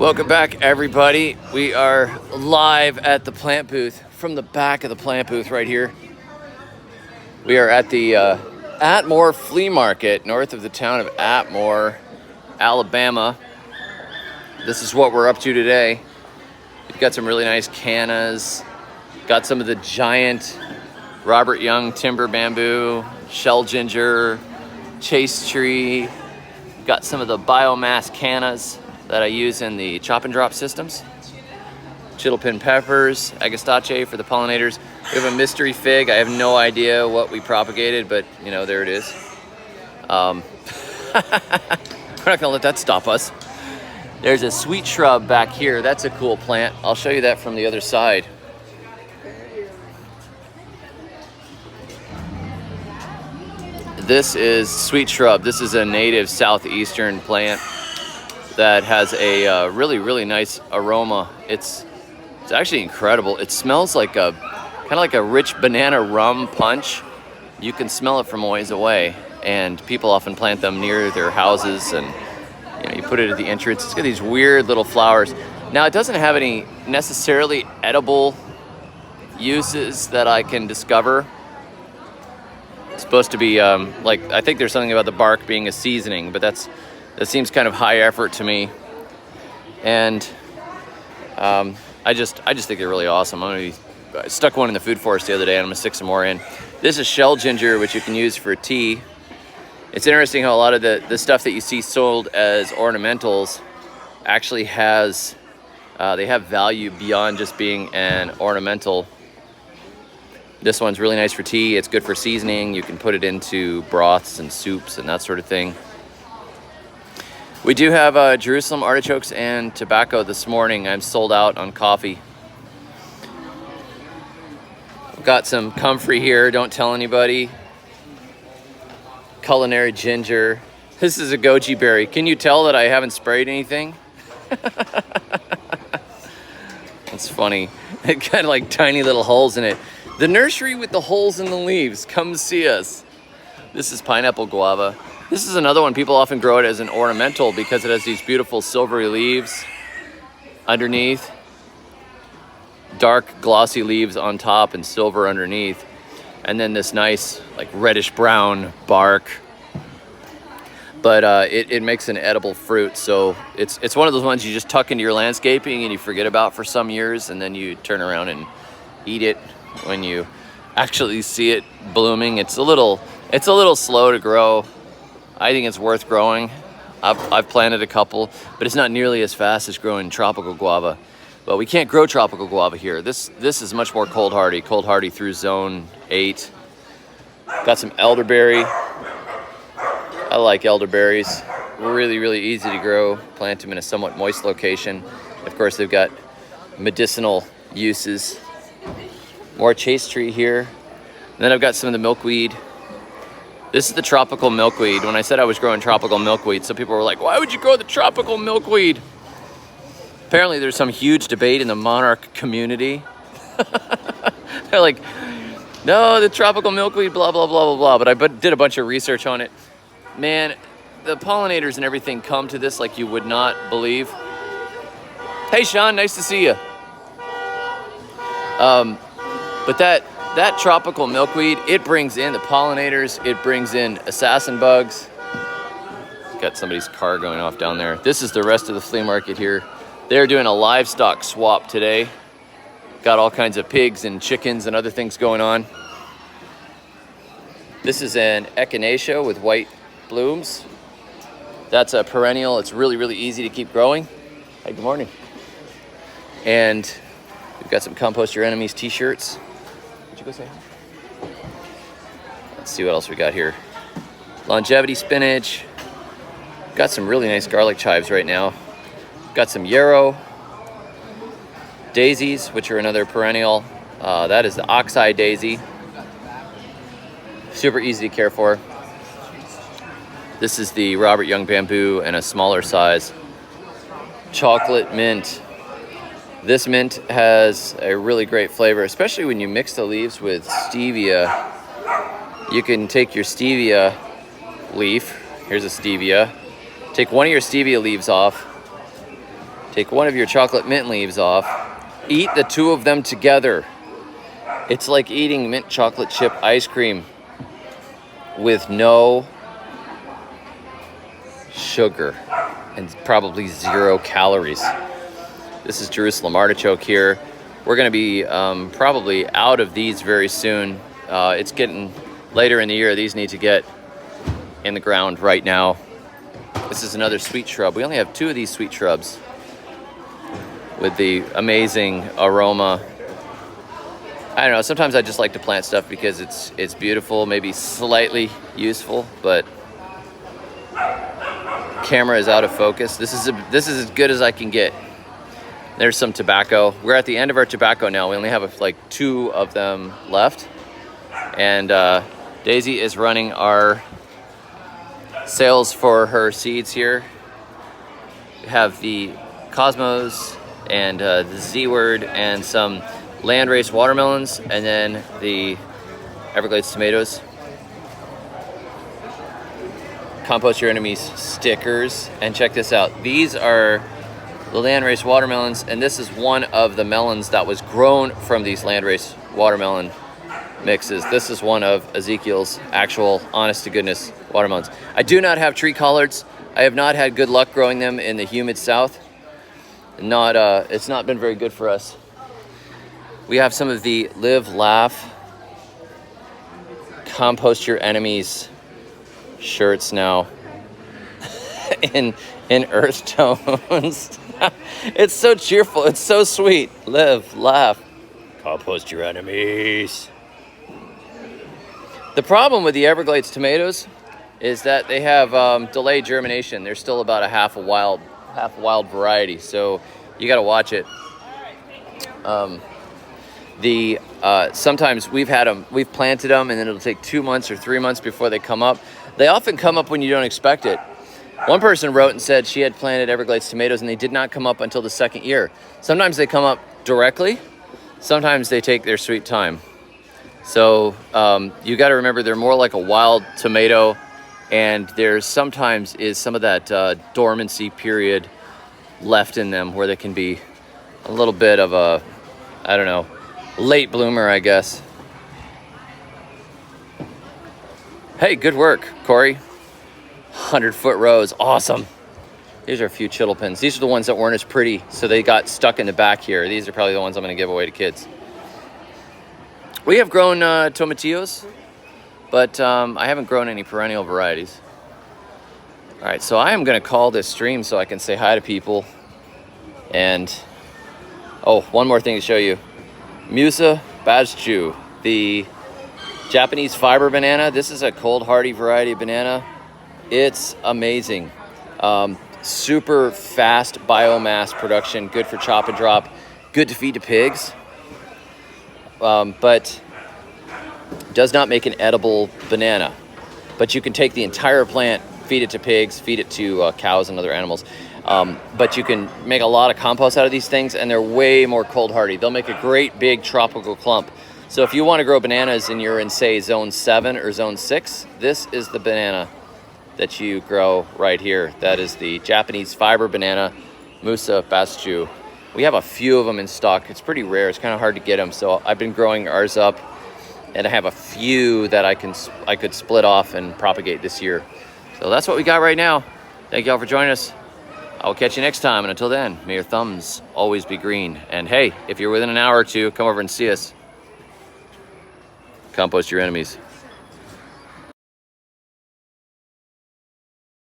Welcome back, everybody. We are live at the plant booth from the back of the plant booth right here. We are at the Atmore Flea Market north of the town of Atmore, Alabama. This is what we're up to today. We've got some really nice cannas. Got some of the giant Robert Young timber bamboo, shell ginger, chase tree. Got some of the biomass cannas that I use in the chop and drop systems. Chittlepin peppers, agastache for the pollinators. We have a mystery fig. I have no idea what we propagated, but you know, there it is. We're not gonna let that stop us. There's a sweet shrub back here. That's a cool plant. I'll show you that from the other side. This is sweet shrub. This is a native southeastern plant that has a really nice aroma. It's actually incredible. It smells like kind of like a rich banana rum punch. You can smell it from a ways away, and people often plant them near their houses, and you know, you put it at the entrance. It's got these weird little flowers. Now, it doesn't have any necessarily edible uses that I can discover. It's supposed to be like, I think there's something about the bark being a seasoning, but that seems kind of high effort to me. And I just think they're really awesome. I stuck one in the food forest the other day, and I'm gonna stick some more in. This is shell ginger, which you can use for tea. It's interesting how a lot of the stuff that you see sold as ornamentals actually has, they have value beyond just being an ornamental. This one's really nice for tea. It's good for seasoning. You can put it into broths and soups and that sort of thing. We do have Jerusalem artichokes and tobacco this morning. I'm sold out on coffee. I've got some comfrey here, don't tell anybody. Culinary ginger. This is a goji berry. Can you tell that I haven't sprayed anything? That's funny. It got like tiny little holes in it. The nursery with the holes in the leaves. Come see us. This is pineapple guava. This is another one. People often grow it as an ornamental because it has these beautiful silvery leaves underneath, dark glossy leaves on top and silver underneath, and then this nice like reddish brown bark. But it makes an edible fruit, so it's one of those ones you just tuck into your landscaping and you forget about for some years, and then you turn around and eat it when you actually see it blooming. It's a little slow to grow. I think it's worth growing. I've planted a couple, but it's not nearly as fast as growing tropical guava. But we can't grow tropical guava here. This is much more cold hardy through zone 8. Got some elderberry. I like elderberries. Really easy to grow. Plant them in a somewhat moist location. Of course, they've got medicinal uses. More chase tree here. And then I've got some of the milkweed. This is the tropical milkweed. When I said I was growing tropical milkweed, some people were like, why would you grow the tropical milkweed? Apparently there's some huge debate in the monarch community. They're like, no, the tropical milkweed, blah, blah, blah, blah, blah. But I did a bunch of research on it. Man, the pollinators and everything come to this like you would not believe. Hey, Sean, nice to see you. But that tropical milkweed, it brings in the pollinators, it brings in assassin bugs. Got somebody's car going off down there. This is the rest of the flea market here. They're doing a livestock swap today. Got all kinds of pigs and chickens and other things going on. This is an echinacea with white blooms. That's a perennial. It's really easy to keep growing. Hey, good morning. And we've got some Compost Your Enemies t-shirts. Go say hi. Let's see what else we got here. Longevity spinach. Got some really nice garlic chives right now. Got some yarrow. Daisies, which are another perennial. That is the oxeye daisy. Super easy to care for. This is the Robert Young bamboo in a smaller size. Chocolate mint. This mint has a really great flavor, especially when you mix the leaves with stevia. You can take your stevia leaf. Here's a stevia. Take one of your stevia leaves off, Take one of your chocolate mint leaves off. Eat the two of them together. It's like eating mint chocolate chip ice cream with no sugar and probably 0 calories. This is Jerusalem artichoke here. We're going to be probably out of these very soon. It's getting later in the year. These need to get in the ground right now. This is another sweet shrub. We only have 2 of these sweet shrubs with the amazing aroma. I don't know, sometimes I just like to plant stuff because it's beautiful, maybe slightly useful, but camera is out of focus. This is as good as I can get. There's some tobacco. We're at the end of our tobacco now. We only have like 2 of them left. And Daisy is running our sales for her seeds here. We have the Cosmos and the Z-Word and some landrace watermelons, and then the Everglades tomatoes. Compost Your Enemies stickers. And check this out. These are the landrace watermelons, and this is one of the melons that was grown from these landrace watermelon mixes. This is one of Ezekiel's actual, honest to goodness watermelons. I do not have tree collards. I have not had good luck growing them in the humid south. It's not been very good for us. We have some of the Live, Laugh, Compost Your Enemies shirts now in earth tones. It's so cheerful. It's so sweet. Live, laugh, compost your enemies. The problem with the Everglades tomatoes is that they have delayed germination. They're still about a half wild variety, so you got to watch it. Sometimes we've planted them, and then it'll take 2 months or 3 months before they come up. They often come up when you don't expect it. One person wrote and said she had planted Everglades tomatoes and they did not come up until the 2nd year. Sometimes they come up directly. Sometimes they take their sweet time. So you got to remember they're more like a wild tomato, and there sometimes is some of that dormancy period left in them where they can be a little bit of a, I don't know, late bloomer, I guess. Hey, good work, Corey. 100-foot rows, awesome. These are a few chittle-pins. These are the ones that weren't as pretty, so they got stuck in the back here. These are probably the ones I'm going to give away to kids. We have grown tomatillos, but I haven't grown any perennial varieties. All right, so I am going to call this stream so I can say hi to people. And, oh, one more thing to show you. Musa Bazchu, the Japanese fiber banana. This is a cold hardy variety of banana. It's amazing. Super fast biomass production, good for chop and drop, good to feed to pigs, but does not make an edible banana. But you can take the entire plant, feed it to pigs, feed it to cows and other animals. But you can make a lot of compost out of these things, and they're way more cold hardy. They'll make a great big tropical clump. So if you want to grow bananas and you're in, say, zone 7 or zone 6, this is the banana that you grow right here. That is the Japanese fiber banana, Musa Bazchu. We have a few of them in stock. It's pretty rare. It's kind of hard to get them. So I've been growing ours up, and I have a few that I could split off and propagate this year. So that's what we got right now. Thank you all for joining us. I will catch you next time. And until then, may your thumbs always be green. And hey, if you're within an hour or two, come over and see us. Compost your enemies.